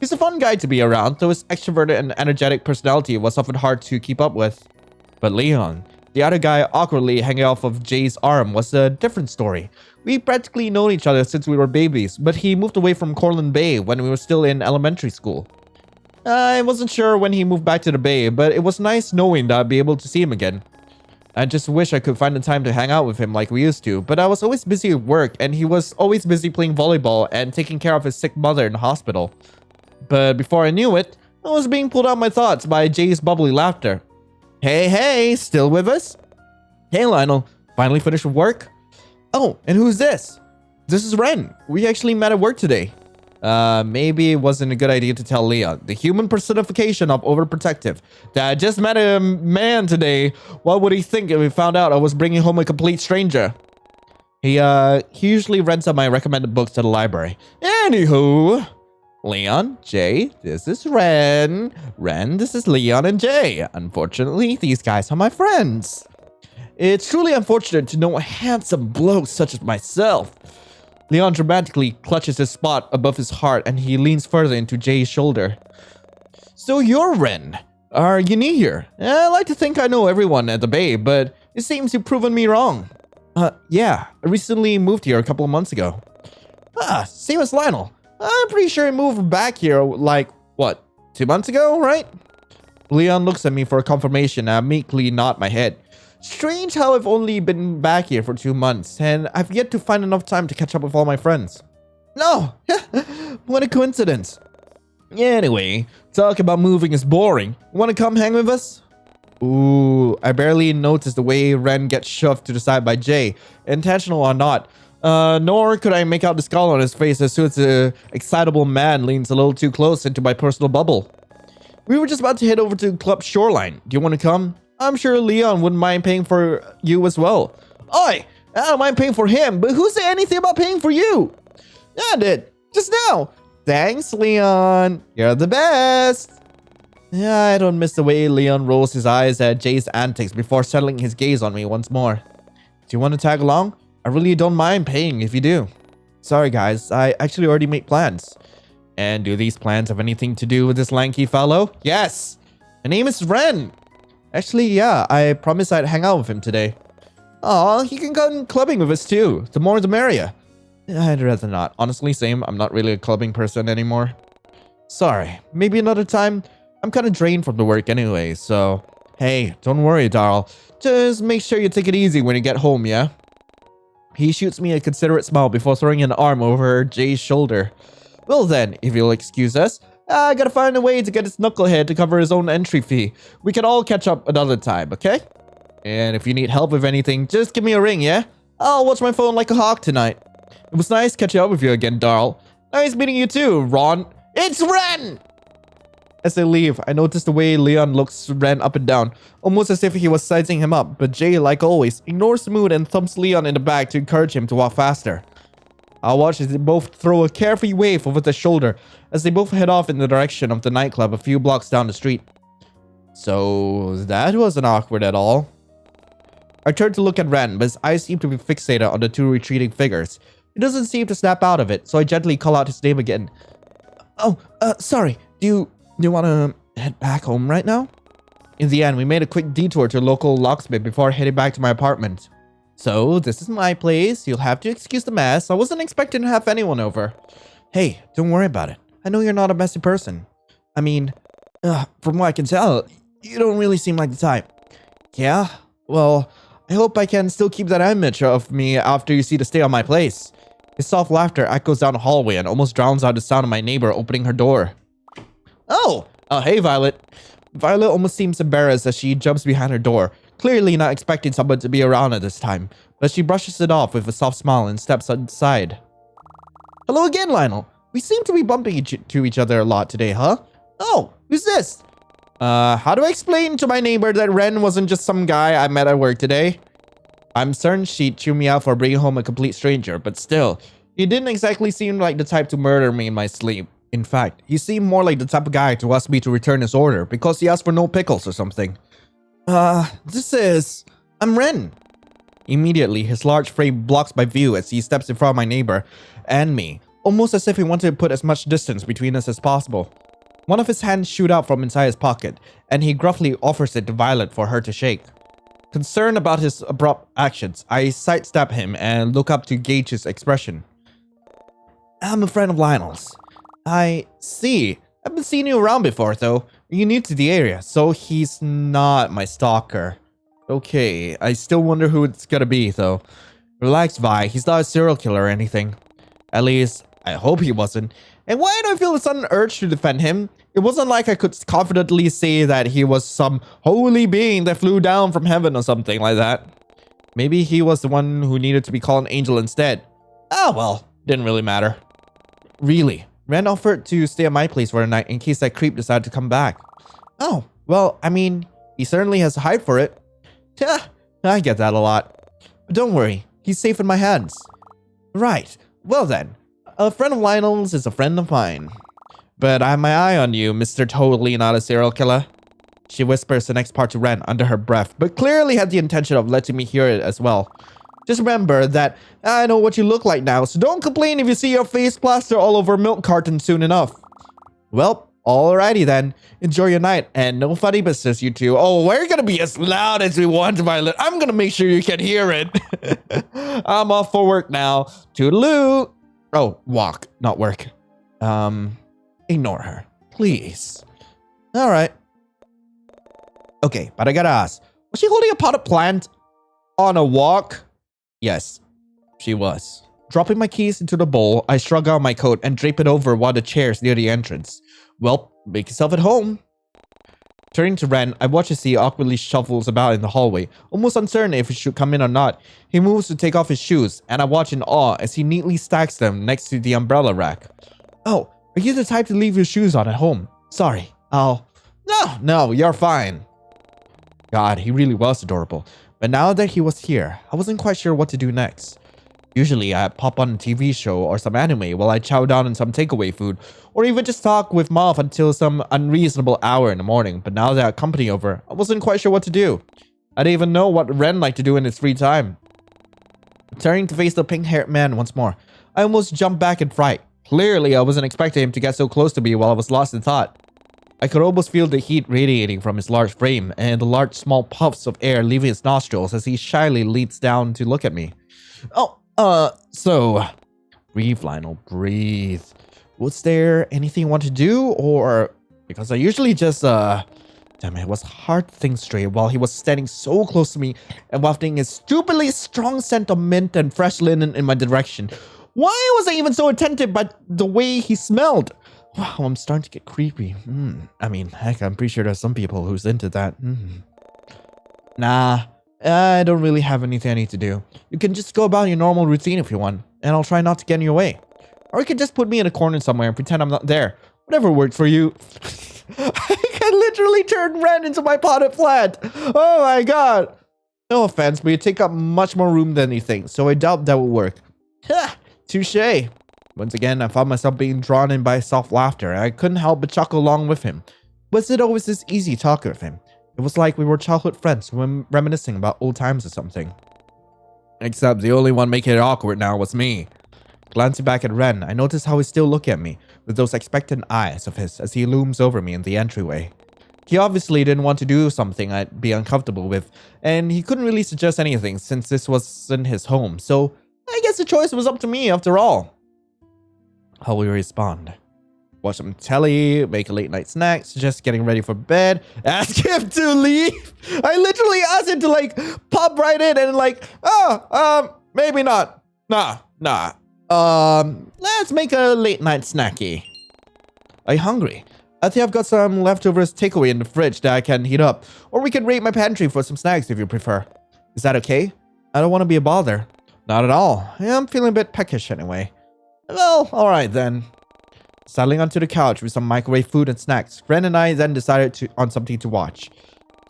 He's a fun guy to be around, though his extroverted and energetic personality was often hard to keep up with. But Leon, the other guy awkwardly hanging off of Jay's arm, was a different story. We practically known each other since we were babies, but he moved away from Cortland Bay when we were still in elementary school. I wasn't sure when he moved back to the Bay, but it was nice knowing that I'd be able to see him again. I just wish I could find the time to hang out with him like we used to, but I was always busy at work and he was always busy playing volleyball and taking care of his sick mother in the hospital. But before I knew it, I was being pulled out of my thoughts by Jay's bubbly laughter. Hey, still with us? Hey Lionel, finally finished with work? Oh, and who's this? This is Ren. We actually met at work today. Maybe it wasn't a good idea to tell Leon, the human personification of overprotective, that I just met a man today. What would he think if he found out I was bringing home a complete stranger? He usually rents out my recommended books to the library. Anywho, Leon, Jay, this is Ren. Ren, this is Leon and Jay. Unfortunately, these guys are my friends. It's truly unfortunate to know a handsome bloke such as myself. Leon dramatically clutches his spot above his heart and he leans further into Jay's shoulder. So you're Ren. Are you new here? I like to think I know everyone at the Bay, but it seems you've proven me wrong. Yeah, I recently moved here a couple of months ago. Same as Lionel. I'm pretty sure he moved back here like, 2 months ago, right? Leon looks at me for confirmation and I meekly nod my head. Strange how I've only been back here for 2 months, and I've yet to find enough time to catch up with all my friends. No! What a coincidence. Anyway, talk about moving is boring. Wanna come hang with us? Ooh, I barely noticed the way Ren gets shoved to the side by Jay, intentional or not. Nor could I make out the scowl on his face as soon as the excitable man leans a little too close into my personal bubble. We were just about to head over to Club Shoreline. Do you want to come? I'm sure Leon wouldn't mind paying for you as well. Oi! I don't mind paying for him, but who said anything about paying for you? I did. Just now. Thanks, Leon. You're the best. Yeah, I don't miss the way Leon rolls his eyes at Jay's antics before settling his gaze on me once more. Do you want to tag along? I really don't mind paying if you do. Sorry guys, I actually already made plans. And do these plans have anything to do with this lanky fellow? Yes! My name is Ren. Actually, yeah, I promised I'd hang out with him today. Aw, he can come clubbing with us too. The more the merrier. I'd rather not. Honestly, same. I'm not really a clubbing person anymore. Sorry, maybe another time. I'm kind of drained from the work anyway, so... Hey, don't worry, Darl. Just make sure you take it easy when you get home, yeah? He shoots me a considerate smile before throwing an arm over Jay's shoulder. Well then, if you'll excuse us, I gotta find a way to get this knucklehead to cover his own entry fee. We can all catch up another time, okay? And if you need help with anything, just give me a ring, yeah? I'll watch my phone like a hawk tonight. It was nice catching up with you again, Darl. Nice meeting you too, Ron. It's Ren! As they leave, I notice the way Leon looks Ren up and down, almost as if he was sizing him up, but Jay, like always, ignores the mood and thumps Leon in the back to encourage him to walk faster. I'll watch as they both throw a carefree wave over their shoulder as they both head off in the direction of the nightclub a few blocks down the street. So, that wasn't awkward at all. I turn to look at Ren, but his eyes seem to be fixated on the two retreating figures. He doesn't seem to snap out of it, so I gently call out his name again. Oh, sorry, do you want to head back home right now? In the end, we made a quick detour to a local locksmith before heading back to my apartment. So, this is my place. You'll have to excuse the mess. I wasn't expecting to have anyone over. Hey, don't worry about it. I know you're not a messy person. I mean, from what I can tell, you don't really seem like the type. Yeah? Well, I hope I can still keep that image of me after you see the state of my place. His soft laughter echoes down the hallway and almost drowns out the sound of my neighbor opening her door. Oh, hey, Violet. Violet almost seems embarrassed as she jumps behind her door, clearly not expecting someone to be around at this time, but she brushes it off with a soft smile and steps inside. Hello again, Lionel. We seem to be bumping to each other a lot today, huh? Oh, who's this? How do I explain to my neighbor that Ren wasn't just some guy I met at work today? I'm certain she'd chew me out for bringing home a complete stranger, but still, he didn't exactly seem like the type to murder me in my sleep. In fact, he seemed more like the type of guy to ask me to return his order because he asked for no pickles or something. I'm Ren. Immediately, his large frame blocks my view as he steps in front of my neighbor and me, almost as if he wanted to put as much distance between us as possible. One of his hands shoot out from inside his pocket, and he gruffly offers it to Violet for her to shake. Concerned about his abrupt actions, I sidestep him and look up to gauge his expression. I'm a friend of Lionel's. I see. I've been seeing you around before, though. You're new to the area, so he's not my stalker. Okay, I still wonder who it's gonna be, though. Relax, Vi. He's not a serial killer or anything. At least, I hope he wasn't. And why do I feel a sudden urge to defend him? It wasn't like I could confidently say that he was some holy being that flew down from heaven or something like that. Maybe he was the one who needed to be called an angel instead. Ah, well, didn't really matter. Really, Ren offered to stay at my place for a night in case that creep decided to come back. Oh, well, I mean, he certainly has to hide for it. Yeah, I get that a lot. But don't worry, he's safe in my hands. Right, well then, a friend of Lionel's is a friend of mine. But I have my eye on you, Mr. Totally Not a Serial Killer. She whispers the next part to Ren under her breath, but clearly had the intention of letting me hear it as well. Just remember that I know what you look like now, so don't complain if you see your face plaster all over a milk carton soon enough. Well, alrighty then. Enjoy your night, and no funny business, you two. Oh, we're gonna be as loud as we want, Violet. I'm gonna make sure you can hear it. I'm off for work now. Toodaloo. Oh, walk, not work. Ignore her, please. Alright. Okay, but I gotta ask. Was she holding a potted plant on a walk? Yes, she was. Dropping my keys into the bowl, I shrug out my coat and drape it over one of the chairs near the entrance. Well, make yourself at home. Turning to Ren, I watch as he awkwardly shuffles about in the hallway, almost uncertain if he should come in or not. He moves to take off his shoes, and I watch in awe as he neatly stacks them next to the umbrella rack. Oh, are you the type to leave your shoes on at home? Sorry, No, you're fine. God, he really was adorable. But now that he was here, I wasn't quite sure what to do next. Usually, I'd pop on a TV show or some anime while I chow down on some takeaway food, or even just talk with Mom until some unreasonable hour in the morning. But now that I had company over, I wasn't quite sure what to do. I didn't even know what Ren liked to do in his free time. Turning to face the pink-haired man once more, I almost jumped back in fright. Clearly, I wasn't expecting him to get so close to me while I was lost in thought. I could almost feel the heat radiating from his large frame and the large small puffs of air leaving his nostrils as he shyly leans down to look at me. So... Breathe, Lionel, breathe. Was there anything you want to do, or... Because I usually just, Damn it, it was hard to think straight while he was standing so close to me and wafting his stupidly strong scent of mint and fresh linen in my direction. Why was I even so attentive by the way he smelled? Wow, I'm starting to get creepy. I mean, heck, I'm pretty sure there's some people who's into that. Nah, I don't really have anything I need to do. You can just go about your normal routine if you want, and I'll try not to get in your way. Or you can just put me in a corner somewhere and pretend I'm not there. Whatever works for you. I can literally turn Ren into my potted plant. Oh my god. No offense, but you take up much more room than you think, so I doubt that will work. Ha! Touche. Once again, I found myself being drawn in by soft laughter, and I couldn't help but chuckle along with him. Was it always this easy talking with him? It was like we were childhood friends when reminiscing about old times or something. Except the only one making it awkward now was me. Glancing back at Ren, I noticed how he still looked at me with those expectant eyes of his as he looms over me in the entryway. He obviously didn't want to do something I'd be uncomfortable with, and he couldn't really suggest anything since this wasn't his home, so I guess the choice was up to me after all. How will we respond? Watch some telly, make a late night snack, suggest getting ready for bed, ask him to leave? I literally asked him to pop right in and maybe not. Nah. Let's make a late night snacky. Are you hungry? I think I've got some leftovers takeaway in the fridge that I can heat up. Or we can raid my pantry for some snacks if you prefer. Is that okay? I don't want to be a bother. Not at all. Yeah, I'm feeling a bit peckish anyway. Well, alright then. Settling onto the couch with some microwave food and snacks, Ren and I then decided on something to watch.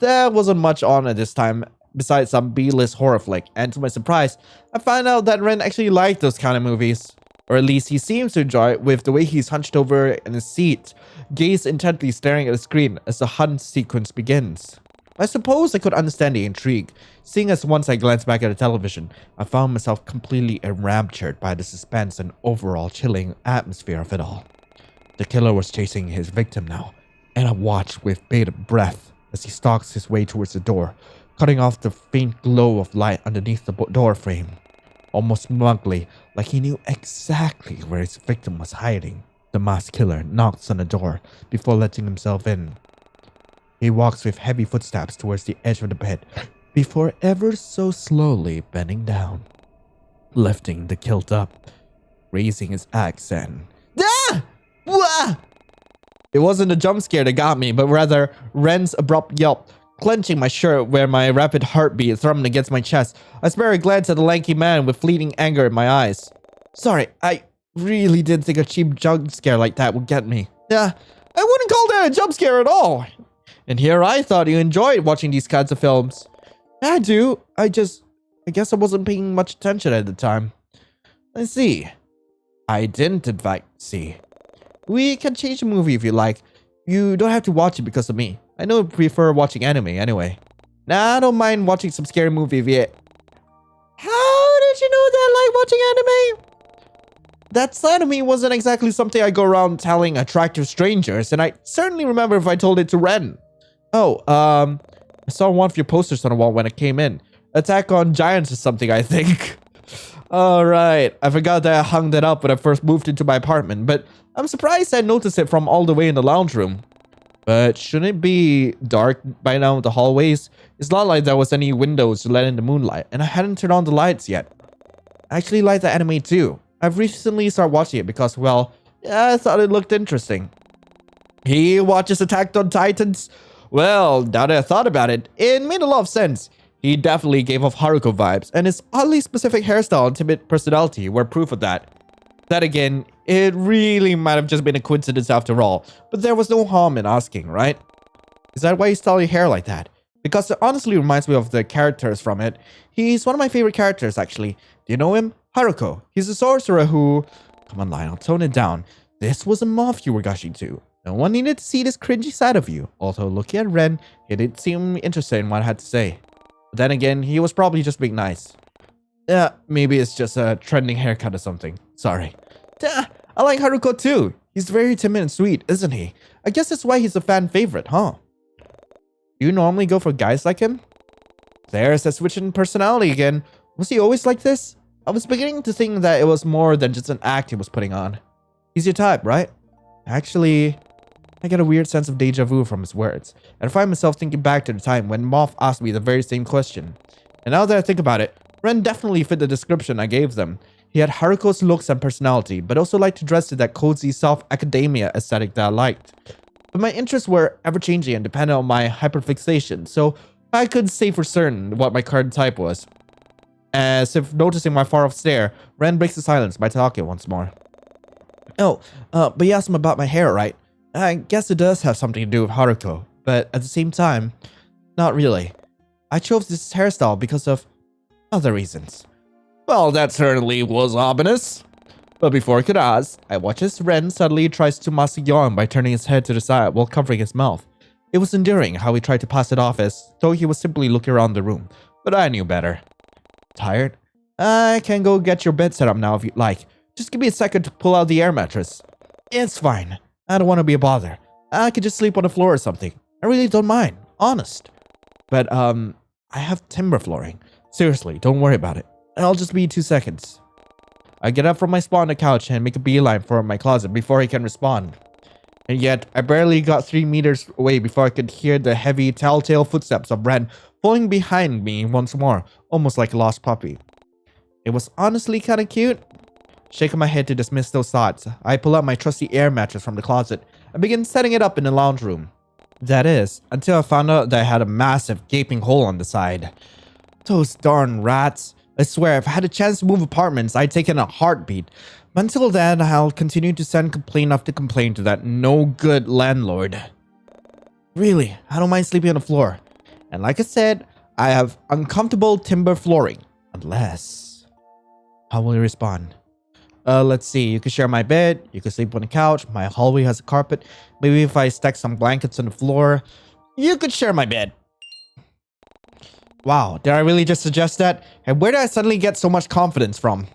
There wasn't much on at this time, besides some B-list horror flick, and to my surprise, I found out that Ren actually liked those kind of movies. Or at least he seems to enjoy it with the way he's hunched over in his seat, gaze intently staring at the screen as the hunt sequence begins. I suppose I could understand the intrigue, seeing as once I glanced back at the television, I found myself completely enraptured by the suspense and overall chilling atmosphere of it all. The killer was chasing his victim now, and I watched with bated breath as he stalks his way towards the door, cutting off the faint glow of light underneath the door frame. Almost smugly, like he knew exactly where his victim was hiding, the masked killer knocks on the door before letting himself in. He walks with heavy footsteps towards the edge of the bed, before ever so slowly bending down, lifting the kilt up, raising his axe and... Ah! Wah! It wasn't a jump scare that got me, but rather Ren's abrupt yelp, clenching my shirt where my rapid heartbeat thrumming against my chest. I spare a glance at the lanky man with fleeting anger in my eyes. Sorry, I really didn't think a cheap jump scare like that would get me. I wouldn't call that a jump scare at all. And here I thought you enjoyed watching these kinds of films. I do. I guess I wasn't paying much attention at the time. I see. I didn't in fact see. We can change the movie if you like. You don't have to watch it because of me. I know you prefer watching anime anyway. Nah, I don't mind watching some scary movie if you... How did you know that I like watching anime? That side of me wasn't exactly something I go around telling attractive strangers, and I certainly remember if I told it to Ren. Oh, I saw one of your posters on the wall when I came in. Attack on Giants or something, I think. Alright, I forgot that I hung that up when I first moved into my apartment, but I'm surprised I noticed it from all the way in the lounge room. But shouldn't it be dark by now in the hallways? It's not like there was any windows to let in the moonlight, and I hadn't turned on the lights yet. I actually like the anime too. I've recently started watching it because, well, I thought it looked interesting. He watches Attack on Titans? Well, now that I thought about it, it made a lot of sense. He definitely gave off Haruko vibes, and his oddly specific hairstyle and timid personality were proof of that. That again, it really might have just been a coincidence after all, but there was no harm in asking, right? Is that why you style your hair like that? because it honestly reminds me of the characters from it. He's one of my favorite characters, actually. Do you know him? Haruko. He's a sorcerer who... Come on, Lionel, tone it down. This was a moth you were gushing to. No one needed to see this cringy side of you. Although looking at Ren, he did seem interested in what I had to say. But then again, he was probably just being nice. Yeah, maybe it's just a trending haircut or something. Sorry. I like Haruko too. He's very timid and sweet, isn't he? I guess that's why he's a fan favorite, huh? Do you normally go for guys like him? There's that switch in personality again. Was he always like this? I was beginning to think that it was more than just an act he was putting on. He's your type, right? Actually, I get a weird sense of deja vu from his words, and I find myself thinking back to the time when Moth asked me the very same question. And now that I think about it, Ren definitely fit the description I gave them. He had Haruko's looks and personality, but also liked to dress to that cozy self-academia aesthetic that I liked. But my interests were ever-changing and dependent on my hyperfixation, so I couldn't say for certain what my current type was. As if noticing my far-off stare, Ren breaks the silence by talking once more. Oh, but you asked him about my hair, right? I guess it does have something to do with Haruko, but at the same time, not really. I chose this hairstyle because of other reasons. Well, that certainly was ominous. But before I could ask, I watched as Ren suddenly tries to mask a yawn by turning his head to the side while covering his mouth. It was endearing how he tried to pass it off as though he was simply looking around the room, but I knew better. Tired? I can go get your bed set up now if you'd like. Just give me a second to pull out the air mattress. It's fine. I don't want to be a bother. I could just sleep on the floor or something. I really don't mind, honest. But, I have timber flooring. Seriously, don't worry about it. I'll just be 2 seconds. I get up from my spot on the couch and make a beeline for my closet before he can respond. And yet, I barely got 3 meters away before I could hear the heavy, telltale footsteps of Ren following behind me once more, almost like a lost puppy. It was honestly kind of cute. Shaking my head to dismiss those thoughts, I pull out my trusty air mattress from the closet and begin setting it up in the lounge room. That is, until I found out that I had a massive gaping hole on the side. Those darn rats. I swear, if I had a chance to move apartments, I'd take in a heartbeat. But until then, I'll continue to send complaint after complaint to that no-good landlord. Really, I don't mind sleeping on the floor. And like I said, I have uncomfortable timber flooring. Unless... How will you respond? Let's see. You can share my bed. You can sleep on the couch. My hallway has a carpet. Maybe if I stack some blankets on the floor. You could share my bed. Wow, did I really just suggest that? And where did I suddenly get so much confidence from?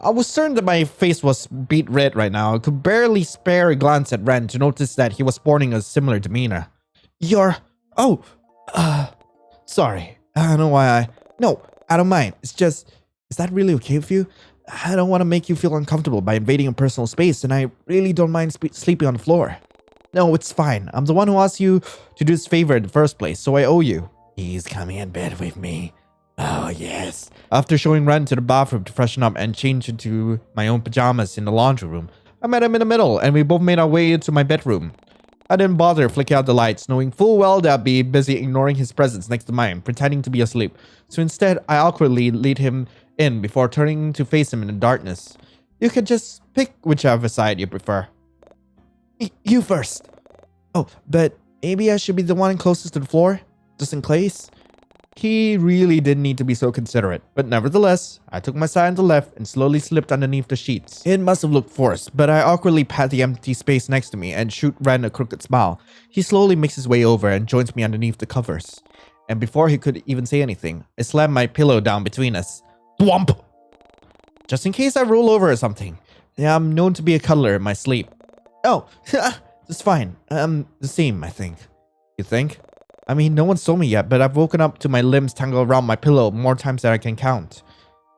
I was certain that my face was beet red right now. I could barely spare a glance at Ren to notice that he was sporting a similar demeanor. You're... Oh, sorry. I don't know why I... No, I don't mind. It's just... Is that really okay with you? I don't want to make you feel uncomfortable by invading a personal space, and I really don't mind sleeping on the floor. No, it's fine. I'm the one who asked you to do this favor in the first place, so I owe you. He's coming in bed with me. Oh, yes. After showing Ren to the bathroom to freshen up and change into my own pajamas in the laundry room, I met him in the middle, and we both made our way into my bedroom. I didn't bother flicking out the lights, knowing full well that I'd be busy ignoring his presence next to mine, pretending to be asleep. So instead, I awkwardly lead him in before turning to face him in the darkness. You can just pick whichever side you prefer. You first. Oh, but maybe I should be the one closest to the floor, just in case. He really didn't need to be so considerate, but nevertheless, I took my side on the left and slowly slipped underneath the sheets. It must have looked forced, but I awkwardly pat the empty space next to me and shoot Ren a crooked smile. He slowly makes his way over and joins me underneath the covers. And before he could even say anything, I slammed my pillow down between us. Thwomp! Just in case I roll over or something. Yeah, I'm known to be a cuddler in my sleep. Oh, it's fine. The same, I think. You think? I mean, no one's told me yet, but I've woken up to my limbs tangled around my pillow more times than I can count.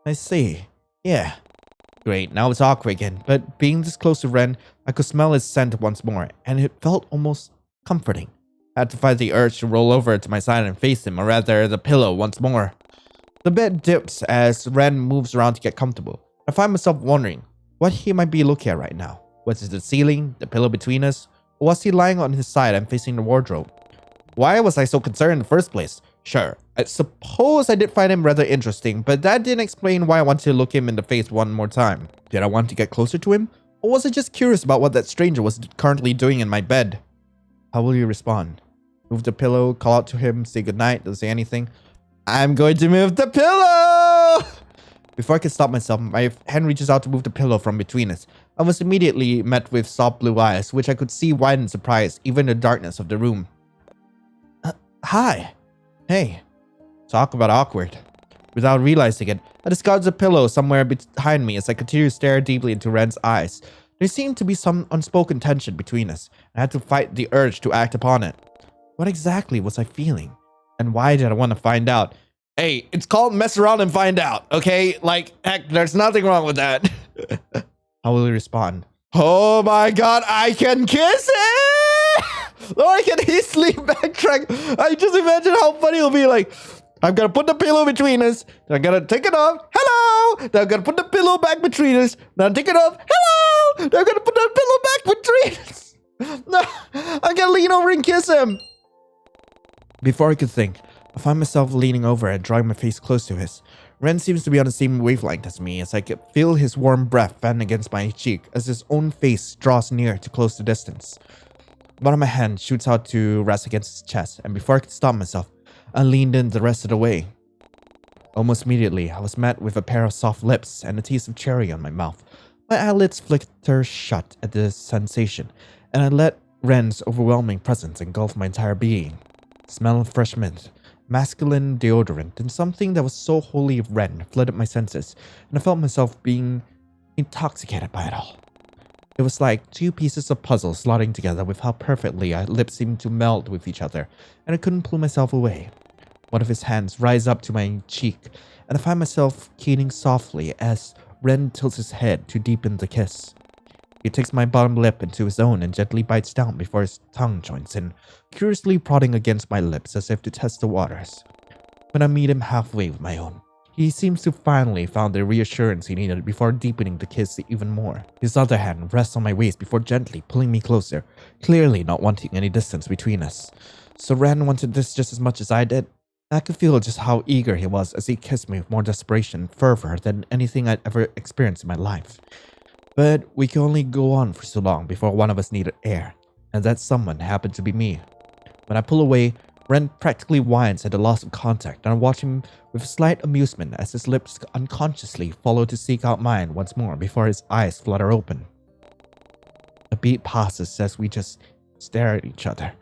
I see. Yeah. Great, now it's awkward again, but being this close to Ren, I could smell his scent once more, and it felt almost comforting. I had to fight the urge to roll over to my side and face him, or rather, the pillow once more. The bed dips as Ren moves around to get comfortable. I find myself wondering what he might be looking at right now. Was it the ceiling, the pillow between us, or was he lying on his side and facing the wardrobe? Why was I so concerned in the first place? Sure, I suppose I did find him rather interesting, but that didn't explain why I wanted to look him in the face one more time. Did I want to get closer to him? Or was I just curious about what that stranger was currently doing in my bed? How will you respond? Move the pillow, call out to him, say goodnight, doesn't say anything. I'm going to move the pillow! Before I can stop myself, my hand reaches out to move the pillow from between us. I was immediately met with soft blue eyes, which I could see wide in surprise, even in the darkness of the room. Hi. Hey. Talk about awkward. Without realizing it, I discarded the pillow somewhere behind me as I continued to stare deeply into Ren's eyes. There seemed to be some unspoken tension between us, and I had to fight the urge to act upon it. What exactly was I feeling? And why did I want to find out? Hey, it's called mess around and find out, okay? Like, heck, there's nothing wrong with that. How will he respond? Oh my god, I can kiss it! Or I can easily backtrack. I just imagine how funny it'll be. Like, I'm gonna put the pillow between us. Then I'm gonna take it off. Hello! Then I'm gonna put the pillow back between us. Then I'll take it off. Hello! Then I'm gonna put the pillow back between us. No, I'm gonna lean over and kiss him. Before I could think, I find myself leaning over and drawing my face close to his. Ren seems to be on the same wavelength as me as I could feel his warm breath fan against my cheek as his own face draws near to close the distance. One of my hands shoots out to rest against his chest, and before I could stop myself, I leaned in the rest of the way. Almost immediately, I was met with a pair of soft lips and a taste of cherry on my mouth. My eyelids flicker shut at this sensation, and I let Ren's overwhelming presence engulf my entire being. The smell of fresh mint, masculine deodorant, and something that was so wholly Ren flooded my senses, and I felt myself being intoxicated by it all. It was like two pieces of puzzle slotting together with how perfectly our lips seemed to meld with each other, and I couldn't pull myself away. One of his hands rises up to my cheek, and I find myself keening softly as Ren tilts his head to deepen the kiss. He takes my bottom lip into his own and gently bites down before his tongue joins in, curiously prodding against my lips as if to test the waters. When I meet him halfway with my own, he seems to finally found the reassurance he needed before deepening the kiss even more. His other hand rests on my waist before gently pulling me closer, clearly not wanting any distance between us. So Ren wanted this just as much as I did. I could feel just how eager he was as he kissed me with more desperation and fervor than anything I'd ever experienced in my life. But we could only go on for so long before one of us needed air, and that someone happened to be me. When I pull away, Ren practically whines at the loss of contact, and I watch him with slight amusement as his lips unconsciously follow to seek out mine once more before his eyes flutter open. A beat passes as we just stare at each other,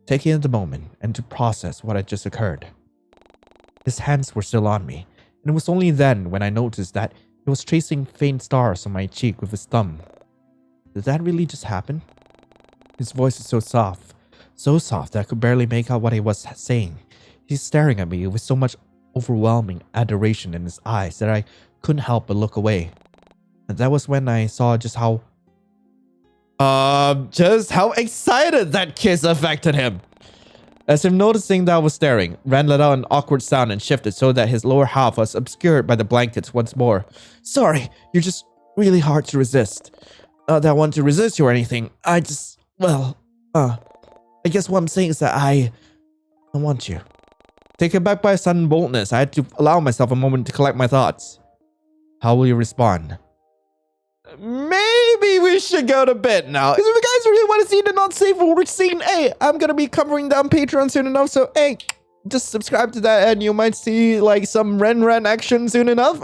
taking in the moment and to process what had just occurred. His hands were still on me, and it was only then when I noticed that he was tracing faint stars on my cheek with his thumb. Did that really just happen? His voice is so soft that I could barely make out what he was saying. He's staring at me with so much overwhelming adoration in his eyes that I couldn't help but look away. And that was when I saw just how excited that kiss affected him. As if noticing that I was staring, Ren let out an awkward sound and shifted so that his lower half was obscured by the blankets once more. Sorry, you're just really hard to resist. Not that I want to resist you or anything. I guess what I'm saying is that I want you. Taken back by a sudden boldness, I had to allow myself a moment to collect my thoughts. How will you respond? Maybe we should go to bed now. Because if you guys really want to see the not safe for work scene, hey, I'm gonna be covering down Patreon soon enough. So hey, just subscribe to that and you might see like some Renren action soon enough.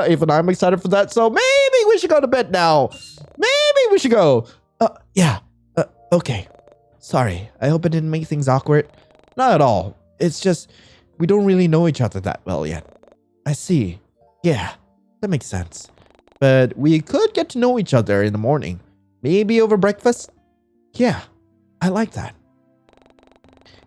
Even I'm excited for that. So maybe we should go to bed now. Maybe we should go. Okay. Sorry. I hope I didn't make things awkward. Not at all. It's just we don't really know each other that well yet. I see. Yeah, that makes sense. But we could get to know each other in the morning. Maybe over breakfast? Yeah, I like that.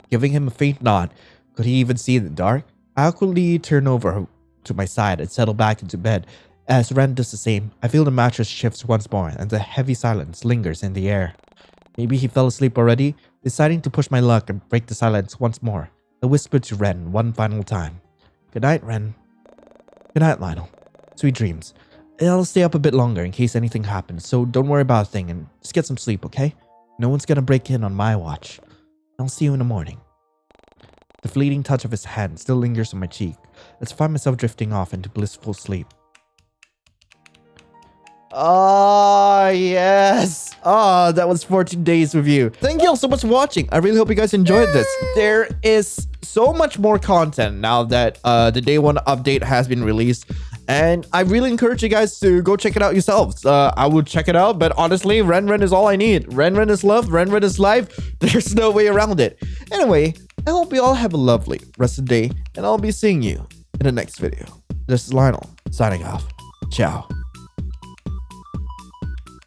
Giving him a faint nod, could he even see in the dark? I awkwardly turn over to my side and settle back into bed. As Ren does the same, I feel the mattress shifts once more and the heavy silence lingers in the air. Maybe he fell asleep already, deciding to push my luck and break the silence once more. I whispered to Ren one final time. Good night, Ren. Good night, Lionel. Sweet dreams. I'll stay up a bit longer in case anything happens, so don't worry about a thing and just get some sleep, okay? No one's gonna break in on my watch. I'll see you in the morning. The fleeting touch of his hand still lingers on my cheek as I find myself drifting off into blissful sleep. Oh, yes. Oh, that was 14 days with you. Thank you all so much for watching. I really hope you guys enjoyed this. There is so much more content now that the day one update has been released. And I really encourage you guys to go check it out yourselves. I will check it out, but honestly, Renren is all I need. Renren is love, Renren is life. There's no way around it. Anyway, I hope you all have a lovely rest of the day, and I'll be seeing you in the next video. This is Lionel, signing off. Ciao.